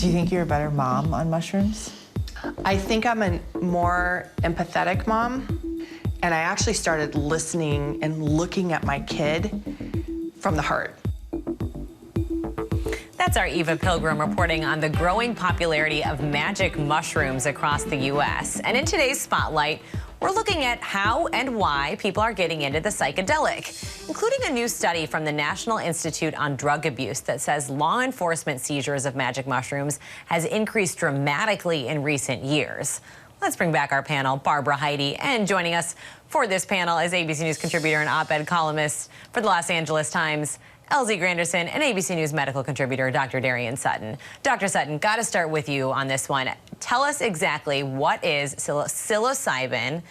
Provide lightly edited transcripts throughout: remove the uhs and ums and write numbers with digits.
Do you think you're a better mom on mushrooms? I think I'm a more empathetic mom, and I actually started listening and looking at my kid from the heart. That's our Eva Pilgrim reporting on the growing popularity of magic mushrooms across the U.S. And in today's Spotlight, we're looking at how and why people are getting into the psychedelic, including a new study from the National Institute on Drug Abuse that says law enforcement seizures of magic mushrooms has increased dramatically in recent years. Let's bring back our panel, Barbara Heide, and joining us for this panel is ABC News contributor and op-ed columnist for the Los Angeles Times, Elsie Granderson, and ABC News medical contributor, Dr. Darian Sutton. Dr. Sutton, got to start with you on this one. Tell us exactly what is psilocybin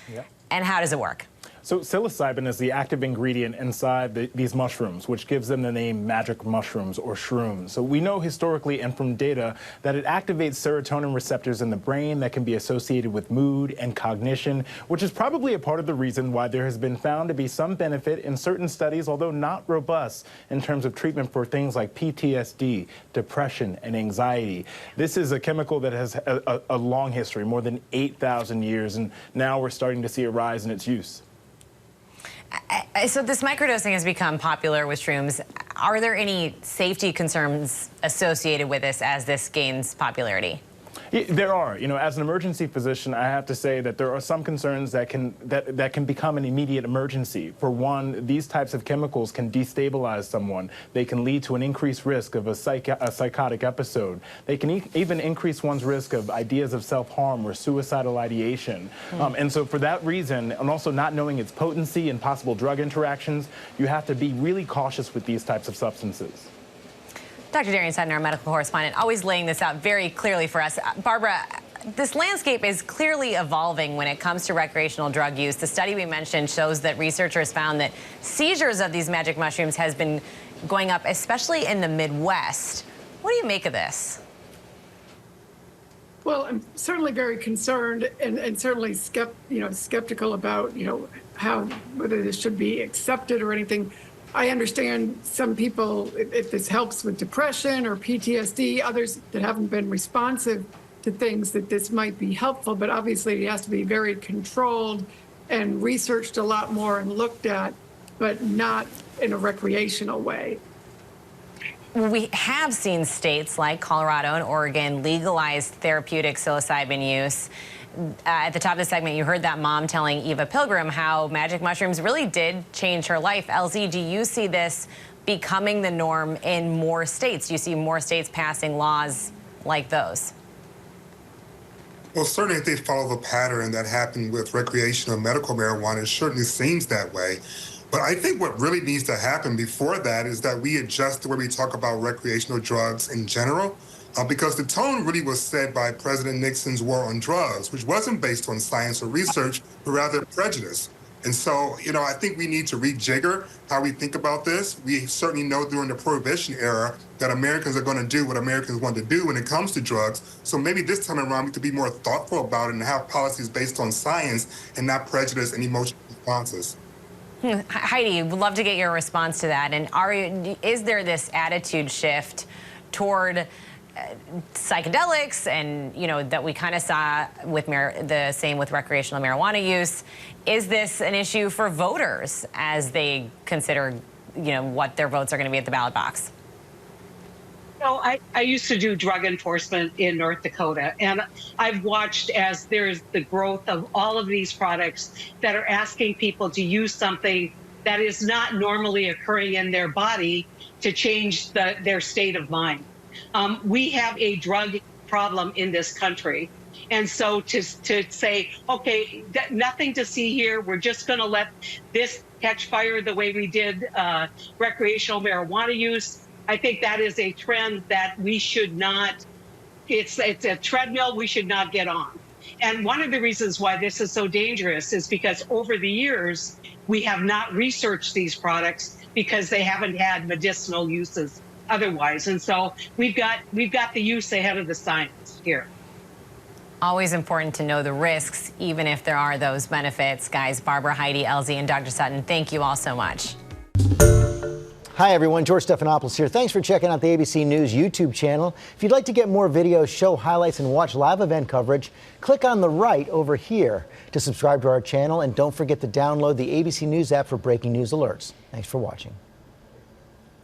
and how does it work? So psilocybin is the active ingredient inside these mushrooms, which gives them the name magic mushrooms or shrooms. So we know historically and from data that it activates serotonin receptors in the brain that can be associated with mood and cognition, which is probably a part of the reason why there has been found to be some benefit in certain studies, although not robust, in terms of treatment for things like PTSD, depression, and anxiety. This is a chemical that has a long history, more than 8,000 years, and now we're starting to see a rise in its use. So this microdosing has become popular with shrooms. Are there any safety concerns associated with this as this gains popularity? There are. You know, as an emergency physician, I have to say that there are some concerns that can become an immediate emergency. For one, these types of chemicals can destabilize someone. They can lead to an increased risk of a psychotic episode. They can even increase one's risk of ideas of self-harm or suicidal ideation. And so for that reason, and also not knowing its potency and possible drug interactions, you have to be really cautious with these types of substances. Dr. Darian Sutton, our medical correspondent, always laying this out very clearly for us. Barbara, this landscape is clearly evolving when it comes to recreational drug use. The study we mentioned shows that researchers found that seizures of these magic mushrooms has been going up, especially in the Midwest. What do you make of this? Well, I'm certainly very concerned and certainly skeptical about, whether this should be accepted or anything. I understand some people, if this helps with depression or PTSD, others that haven't been responsive to things, that this might be helpful, but obviously it has to be very controlled and researched a lot more and looked at, but not in a recreational way. We have seen states like Colorado and Oregon legalize therapeutic psilocybin use. At the top of the segment, you heard that mom telling Eva Pilgrim how magic mushrooms really did change her life. Elsie, do you see this becoming the norm in more states? Do you see more states passing laws like those? Well, certainly if they follow the pattern that happened with recreational medical marijuana, it certainly seems that way. But I think what really needs to happen before that is that we adjust the way we talk about recreational drugs in general. Because the tone really was set by President Nixon's war on drugs, which wasn't based on science or research, but rather prejudice. And so, I think we need to rejigger how we think about this. We certainly know during the Prohibition era that Americans are going to do what Americans want to do when it comes to drugs. So maybe this time around we could be more thoughtful about it and have policies based on science and not prejudice and emotional responses. Heidi, would love to get your response to that. And is there this attitude shift toward psychedelics, and that we kind of saw with the same with recreational marijuana use? Is this an issue for voters as they consider what their votes are going to be at the ballot box? I used to do drug enforcement in North Dakota, and I've watched as there's the growth of all of these products that are asking people to use something that is not normally occurring in their body to change their state of mind. We have a drug problem in this country. And so to say, okay, nothing to see here, we're just going to let this catch fire the way we did recreational marijuana use, I think that is a trend that we should not, it's a treadmill we should not get on. And one of the reasons why this is so dangerous is because over the years, we have not researched these products because they haven't had medicinal uses otherwise. And so we've got the use ahead of the science here. Always important to know the risks, even if there are those benefits. Guys, Barbara, Heidi, Elsie, and Dr. Sutton, thank you all so much. Hi, everyone. George Stephanopoulos here. Thanks for checking out the ABC News YouTube channel. If you'd like to get more videos, show highlights, and watch live event coverage, click on the right over here to subscribe to our channel. And don't forget to download the ABC News app for breaking news alerts. Thanks for watching.